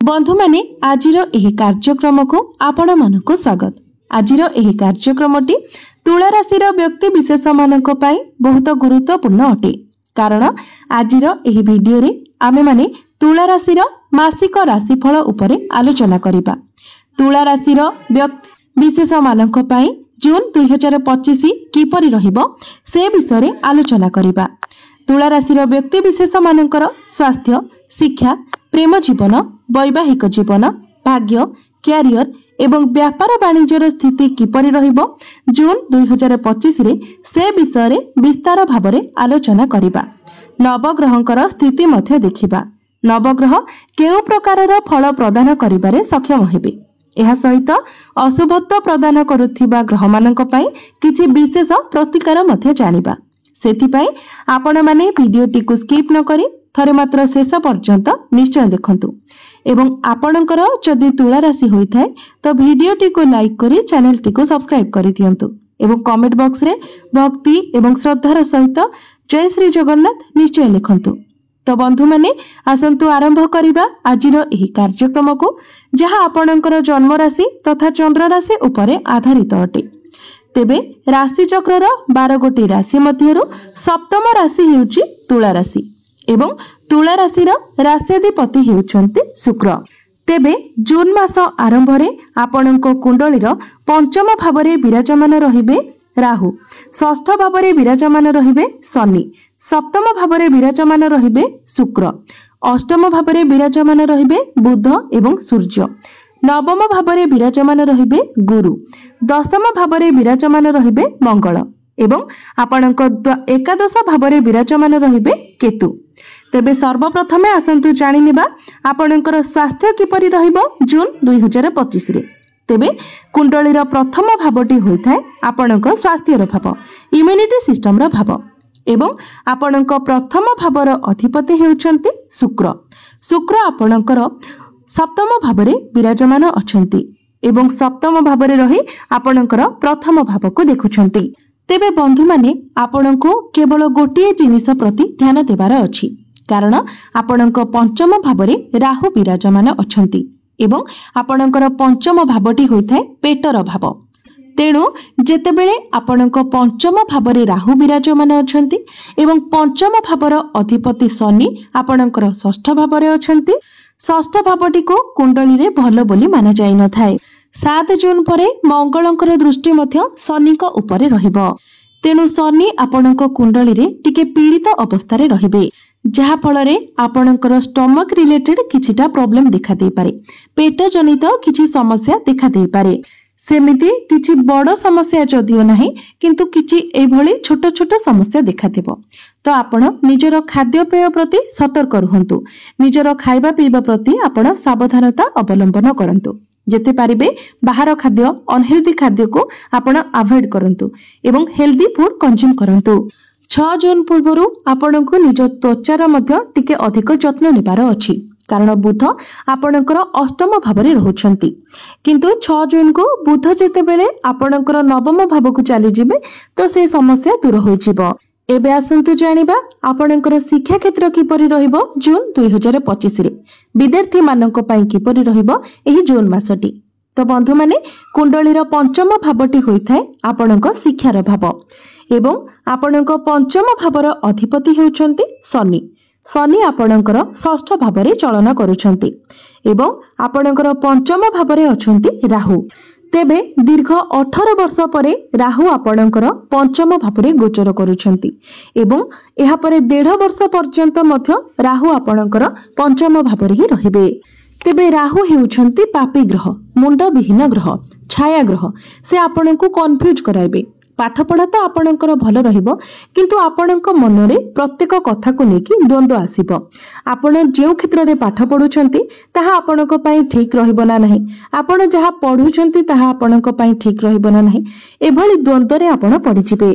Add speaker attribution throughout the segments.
Speaker 1: बंधु माने आजिर एही कार्यक्रम को आपण मानक स्वागत। आजिर एही कार्यक्रमटी तुला राशि व्यक्ति विशेष मानक पई बहुत गुरुत्वपूर्ण अटे, कारण आजिर एही वीडियो रे आमे माने तुला राशि मासिक राशिफल उपरे आलोचना करिबा। तुला राशि व्यक्ति विशेष मानक पई जून 2025 किपरि रहिबो से विषय रे आलोचना करिबा। तुला राशि व्यक्ति विशेष मानकर स्वास्थ्य, शिक्षा, प्रेम जीवन, वैवाहिक जीवन, भाग्य, क्यारियर एवं व्यापार वाणिज्यर स्थिति किपरि रहिबो जून 2025 रे से विषय रे विस्तार भाबरे आलोचना करिबा। नवग्रहंकर स्थिति मध्य देखिबा। नवग्रह केउ प्रकारर फल प्रदान करिबारे सक्षम हेबे। एहा सहित अशुभत्व प्रदान करुथिबा ग्रह मानक पई किछि विशेष प्रतिकार मध्य जानिबा। सेथिपई आपण माने वीडियोटी को स्किप न करी थरे मात्र शेष पर्यंत निश्चय देखंतु एवं आपणकर जदि तुला राशि होई थाए तो वीडियोटी को लाइक करी चैनलटी को सब्सक्राइब करि दियंतु एवं कमेंट बॉक्स रे भक्ति एवं श्रद्धार सहित जय श्री जगन्नाथ निश्चय लिखंतु। तो बंधु माने आसंतु आरंभ करिबा आजिर एही कार्यक्रम को, जहा आपणकर जन्म राशि तथा चंद्र राशि उपरे आधारित अटे। तेबे राशि चक्रर 12 गोटी राशि मध्यरु सप्तम राशि हेउची तुला राशि एवं तुला राशिर राश्याधिपति हेउछन्ति शुक्र। तेबे जून मास आरंभ रे आपणको कुंडलीर पंचम भावरे विराजमान रहिबे राहु, षष्ठ भावरे विराजमान रहिबे शनि, सप्तम भावरे विराजमान रहिबे शुक्र, अष्टम भावरे विराजमान रहिबे बुध एवं सूर्य, नवम भावरे विराजमान रहिबे गुरु, दशम भावरे विराजमान रहिबे मंगल एवं आपणक एकादश भावरे विराजमान रहिबे केतु। तेबे सर्वप्रथमे आसंतु जानि निबा आपणकर स्वास्थ्य किपरि रहिबो जून 2025 रे। तेबे कुंडलीर प्रथम भावटी होइथाय आपणक स्वास्थ्यर भाव, इम्यूनिटी सिस्टम रो भाव एवं आपणक प्रथम भावर अधिपति हेउछन्ति शुक्र। शुक्र आपणकर सप्तम भावरे विराजमान अछन्ति एवं सप्तम भावरे रही आपणकर प्रथम भाव को देखुछन्ति। तेबे बंधु माने आपणको केवल गोटिए जिनिस प्रति ध्यान देबार अछि, कारण आपणक पंचम भावरे राहु विराजमान अछन्ति एवं आपणकर पंचम भावटी होइथाय पेटर भाव। तेणु जेतेबेले आपणक पंचम भावरे राहु विराजमान अछन्ति एवं पंचम भावर अधिपति शनि आपणकर षष्ठ भावरे अछन्ति, षष्ठ भावटी को कुंडली रे भलो बोली माना जाय न थाए। 7 जून परे मंगलंकर दृष्टि मध्य शनिक उपरे रहिबो। तेणु शनि आपणक कुंडली रे टिके पीड़ित अवस्था रे रहिबे, जहा फल रे आपणकर स्टमक रिलेटेड किछिटा प्रॉब्लम देखा दे पारे, पेट जनित किछि समस्या देखा दे पारे। सेमिति किछि बड़ समस्या जदियो नाही, किंतु किछि एभली छोट छोट समस्या देखा देबो। तो आपण निजर खाद्यपेय प्रति सतर्क रहंतु, निजर खाइबा पीबा प्रति आपण सावधानता अवलंबन करंतु। जेते पारिबे बाहर खाद्य, अनहेल्दी खाद्य को आपण अवॉइड करंतु एवं हेल्दी फूड कंज्यूम करंतु। 6 जून पूर्वरु आपणको निज त्वचार मध्य टिके अधिक जत्न नेबार अछि, कारण बुध आपणकर अष्टम भावरे रहुछन्ति। किंतु 6 जून को बुध जेतेबेले आपणकर नवम भाव को चली जिबे तो से समस्या दूर होई जिवो। एबे आसंतु जानिबा आपणकर शिक्षा क्षेत्र किपरि रहिबो जून 2025 रे, विद्यार्थी मानक पई किपरि रहिबो एही जून मासटी। तो बंधु माने कुंडलीर पंचम भावटी होइथाय आपणक शिक्षार भाव एवं आपणक पंचम भावर अधिपति हेउछन्ति शनि। शनि आपणकर षष्ठ भावरे चलन करूछन्ति एवं आपणकर पंचम भावरे अछन्ति राहु। तेबे दीर्घ 18 वर्ष परे राहु आपणकर पंचम भावरे गोचर करूछन्ति एवं एहा परे 1.5 वर्ष पर्यंत मध्य राहु आपणकर पंचम भावरे ही रहिबे। तेबे राहु हेउछन्ति पापी ग्रह, मुंड विहीन ग्रह, छाया ग्रह। से आपणको कन्फ्यूज कराइबे। पाठ पढ़ा तो आपणकर भल रहिबो, किंतु आपणक मनरे प्रत्येक कथा को लेकी द्वंद्व आसीबो। आपण जे क्षेत्र रे पाठ पढुछन्ति ताहा आपणक पई ठीक रहिबो ना नाही, आपण जहा पढुछन्ति ताहा आपणक पई ठीक रहिबो ना नाही, एभली द्वंद्व रे आपण पढि जिबे।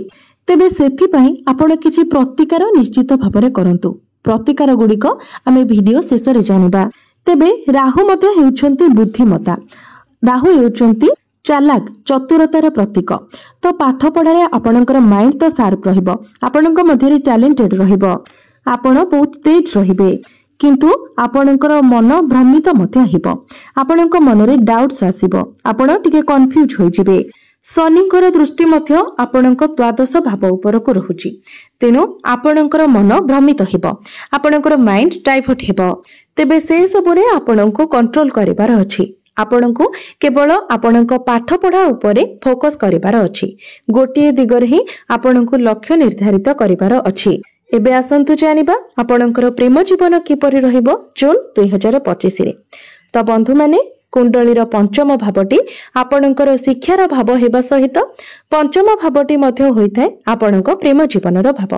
Speaker 1: तेबे सेथि पई आपण किछि प्रतिकार निश्चित भाबरे करंतु। प्रतिकार गुडिक आमे वीडियो शेष रे जानिबा। तेबे राहु मते हेउछन्ति बुद्धिमता, राहु हेउछन्ति चालाक चतुरतार प्रतीक। तो पाठ पढ़ारे आपणकर माइंड तो शार्प रहिबो, आपणक मध्यरे टैलेंटेड रहिबो, आपण बहुत तेज रहिबे। किंतु आपणकर मन भ्रमित मध्य हेबो। आपणक मनरे डाउट्स आसीबो, आपण टिके कन्फ्यूज होई जिवे। शनिकर दृष्टि मध्य आपणक द्वादश भाव उपरको रहुची, तेणु आपणकर मन भ्रमित हेबो, आपणकर माइंड डाइवर्ट हेबो। तेबे से सबरे आपणको कंट्रोल करिवार अछि। आपणको केवल आपणक पाठ पढ़ा उपरे फोकस करिवार अछि। गोटिए दिगरे ही आपणको लक्ष्य निर्धारित करिवार अछि। एबे आसंतु जानिबा आपणकर प्रेम जीवन किपरि रहिबो जून 2025 रे। तो बंधु माने कुंडलीर पंचम भावटी आपणकर शिक्षार भाव हेबा सहित पंचम भावटी मध्य होइथाय आपणक प्रेम जीवनर भाव।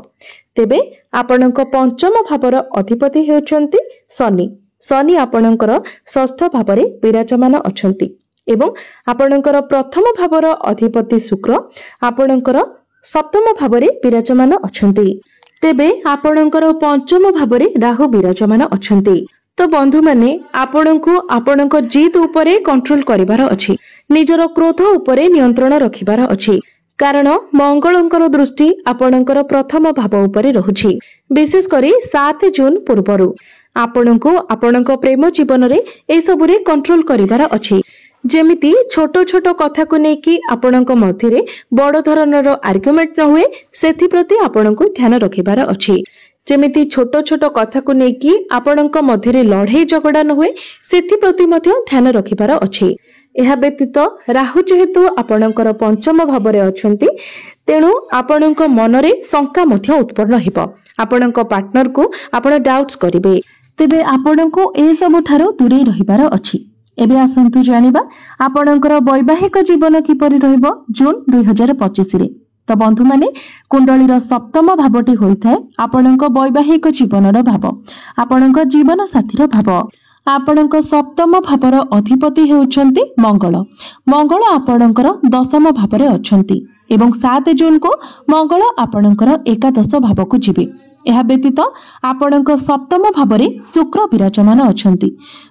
Speaker 1: तेबे आपणक पंचम भावर अधिपति हेउचंती शनि। शनि आपणकर षष्ठ भावरे विराजमान अछंती एवं आपणकर प्रथम भावर अधिपति शुक्र आपणकर सप्तम भावरे विराजमान अछंती। तेबे आपणकर पंचम भावरे राहु विराजमान अछंती। तो बंधु माने आपणको आपणक जिद उपरे कंट्रोल करिवार अछि, निजर क्रोध उपरे नियंत्रण रखिबार अछि, कारण मंगलंकर दृष्टि आपणकर प्रथम भाव उपरे रहुछि। विशेष करी 7 जून पूर्वरु आपणको आपणक प्रेम जीवन रे ए सबुरे कंट्रोल करिवार अछि। जेमिति छोट छोट कथा को नेकी आपणक मध्यरे बड़ धरणर आर्गुमेंट न हुए सेथि प्रति आपणको ध्यान रखिबार अछि। जेमिति छोट छोट कथा को नेकी आपणक मध्यरे लड़ाई झगड़ा न हुए सेथि प्रति मध्य ध्यान रखिबार अछि। एहा व्यतीत राहु जेहेतु आपणकर पंचम भावरे अछंती, तेणु आपणक मनरे शंका मध्य उत्पन्न हेबो। आपणक पार्टनर को आपण डाउट्स करिवे, तेबे आपणको ए सब ठारो दूरे रहिबार अछि। एबे आसंतु जानिबा आपणकर वैवाहिक जीवन किपरि रहिबो जून 2025 रे। तो बंधु माने कुंडलीर सप्तम भावटी होइथाय आपणक वैवाहिक जीवनर भाव, आपणक जीवन साथीर भाव। आपणक सप्तम भावर अधिपति हेउचंती मंगल। मंगल आपणकर दशम भावरे अछंती एवं 7 जून को मंगल आपणकर एकादश भाव को जिवे। एहा व्यतीत आपणक सप्तम भावरे शुक्र विराजमान अछंती।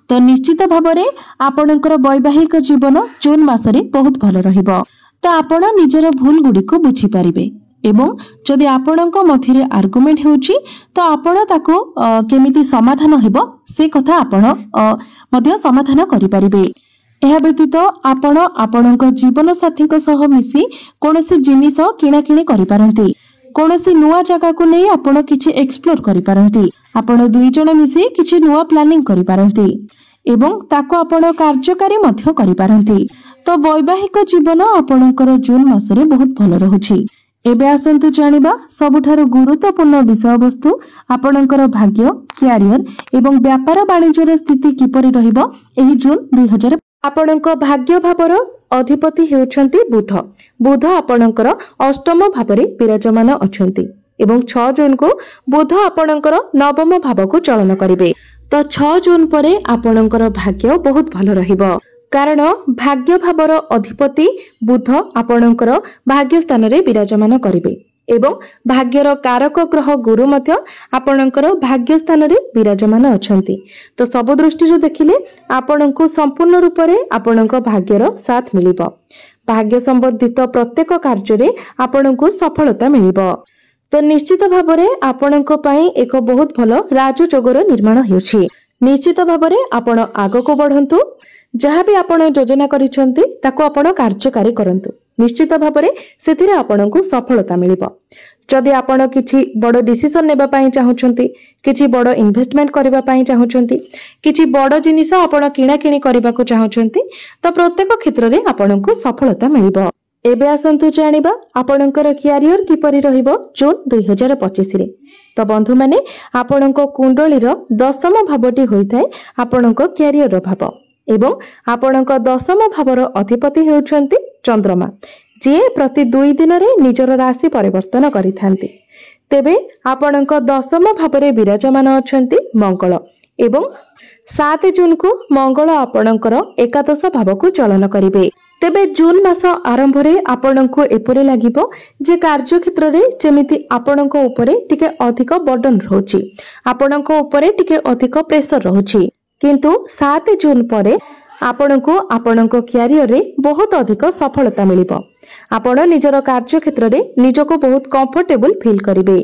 Speaker 1: तो निश्चित भावरे आपणकर वैवाहिक जीवन जून मासरे बहुत भल रहिबो। तो आपण निजर भूल गुडी को बुझी पारिबे एवं जदि आपणक मध्यरे आर्गुमेंट हेउची तो आपण ताको केमिति समाधान हेबो से कथा आपण मध्य समाधान करि पारिबे। एहा व्यतीत आपण आपणक जीवन साथीक सह मिसी कोनोसी जिनिस किना किनी करि पारंती, कोनोसी नुआ जगह को नै आपण किछि एक्सप्लोर करि पारंती, आपण दुई जण मिसी किछि नुआ प्लानिंग करि पारंती एवं ताको आपण कार्यकारी मध्य करि पारंती। तो वैवाहिक जीवन आपणकर जून मासरे बहुत भल रहुछि। एबे आसंतु जानिबा सबुठारु गुरुत्वपूर्ण विषय वस्तु आपणकर भाग्य, क्यारियर एवं व्यापार वाणिज्यर स्थिति किपरि रहिबो एही जून 2000। आपणक भाग्य भावर अधिपति हेउछंती बुध। बुध आपणकर अष्टम भावरे विराजमान अछंती एवं 6 जून को बुध आपणकर नवम भाव को चलन करिवे। तो 6 जून परे आपणकर भाग्य बहुत भल रहिबो, कारण भाग्य भावर अधिपति बुध आपणकर भाग्य स्थान रे विराजमान करिवे एवं भाग्यर कारक ग्रह गुरु मध्य आपणकर भाग्य स्थान रे विराजमान अछंती। तो सब दृष्टि देखिले आपणको संपूर्ण रूप रे आपणक भाग्यर साथ मिलिबो। भाग्य संबंधित प्रत्येक कार्य रे आपणको सफलता मिलिबो। तो निश्चित भावरे आपणक पई एक बहुत भल राजयोगर निर्माण हेउछि। निश्चित भावरे आपण आगको बढ़ंतु, जहाँ भी आपण योजना करिसंती ताको आपण कार्यकारी करंतु। निश्चित भावरे सेथिरे आपणको सफलता मिलिबो। जदि आपण किछि बड़ डिसिजन नेबा पई चाहुचंती, किछि बड़ इन्वेस्टमेंट करबा पई चाहुचंती, किछि बड़ जिनिस आपण किणा किणी करबा को चाहुचंती, तो प्रत्येक क्षेत्र रे आपणको सफलता मिलिबो। एबे आसंतु जानिबा आपणकर क्यारियर किपरि रहिबो जून 2025 रे। तो बंधु माने आपणको कुंडलीर दशम भावटी होइथाय आपणको क्यारियर भाव एवं आपणक दशम भावर अधिपति हेउछंती चंद्रमा, जे प्रति 2 दिन रे निजर राशि परिवर्तन करिथांती। तेबे आपणक दशम भावरे विराजमान अछंती मंगल एवं 7 जून को मंगल आपणकर एकादश भाव को चलन करिवे। तेबे जून मास आरंभ रे आपणको एपरे लागिबो जे कार्य क्षेत्र रे जेमिति आपणको उपरे टिके अधिक बर्डन रहउची, आपणको उपरे टिके अधिक प्रेशर रहउची। किंतु 7 जून परे आपणको आपणको क्यारियर रे बहुत अधिक सफलता मिलिबो। आपण निजर कार्य क्षेत्र रे निजको बहुत कंफर्टेबल फील करिवे।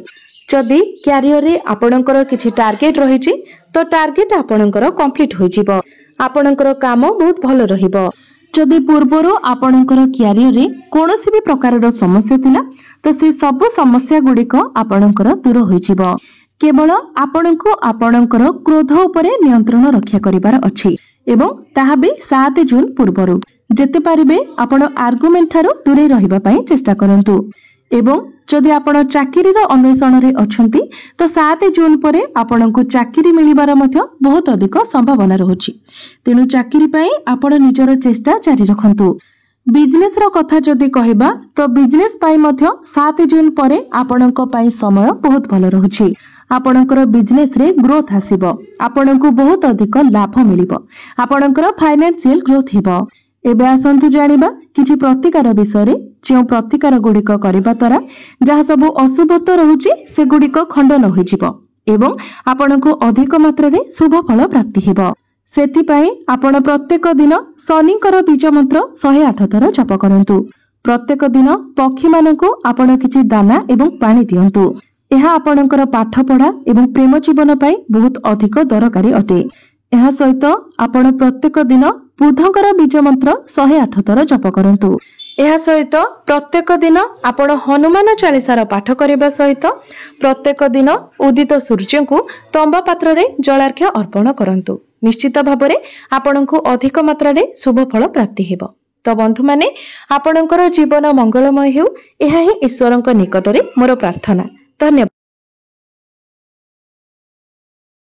Speaker 1: जदि क्यारियर रे आपणकर किछि टार्गेट रहिछि तो टार्गेट आपणकर कंप्लीट होई जिवो। आपणकर काम बहुत भलो रहिबो। जदि पूर्वरो आपणकर क्यारियर रे कोनोसी भी प्रकारर समस्या थिला तो से सब समस्या गुड़िक आपणकर दूर होई जिवो। केवल आपणको आपणकर क्रोध उपरे नियंत्रण रक्षा करिवार अछि एवं ताहा भी 7 जून पूर्वरु जेते पारिबे आपण आर्गुमेंट थारो दूरे रहिबा पई चेष्टा करंतु। एवं जदि आपण चाकरी रो अन्वेषण रे अछंती तो 7 जून परे आपणको चाकरी मिलिबार मध्य बहुत अधिक संभावना रहुछि। तेनु चाकरी पई आपण निजर चेष्टा जारी रखंतु। बिजनेस रो कथा जदि कहबा तो बिजनेस पई मध्य 7 जून परे आपणको पई समय बहुत भलो रहुछि। आपणकर बिजनेस रे ग्रोथ आसीबो। आपणको बहुत अधिक लाभ मिलिबो। आपणकर फाइनेंशियल ग्रोथ हेबो। एबे आसंतु जानिबा किछि प्रतिकार विषय रे जे प्रतिकार गुड़िक करबा द्वारा जहा सब अशुभत्व रहुछि से गुड़िक खंडन होई जिवो एवं आपणको अधिक मात्रा रे शुभ फल प्राप्ति हेबो। सेति पई आपण प्रत्येक दिन शनिकर बीज मंत्र 108 थर जप करंतु। प्रत्येक दिन पक्षी माननको आपण किछि दाना एवं पानी दियंतु। एहा आपणकर पाठ पढ़ा एवं प्रेम जीवन पई बहुत अधिक दरकारी अटे। एहा सहित आपण प्रत्येक दिन बुधंकर बीज मंत्र 108 थर जप करंतु। एहा सहित प्रत्येक दिन आपण हनुमान चालीसार पाठ करबा सहित प्रत्येक दिन उदित सूर्य को तंबा पात्र रे जलार्घ्य अर्पण करंतु। निश्चित भाबरे आपणको अधिक मात्रा रे शुभ फल प्राप्ति हेबो। तो बंधु माने आपणकर जीवन मंगलमय हेउ एहा ही ईश्वरक निकटरे मोर प्रार्थना। धन्यवाद।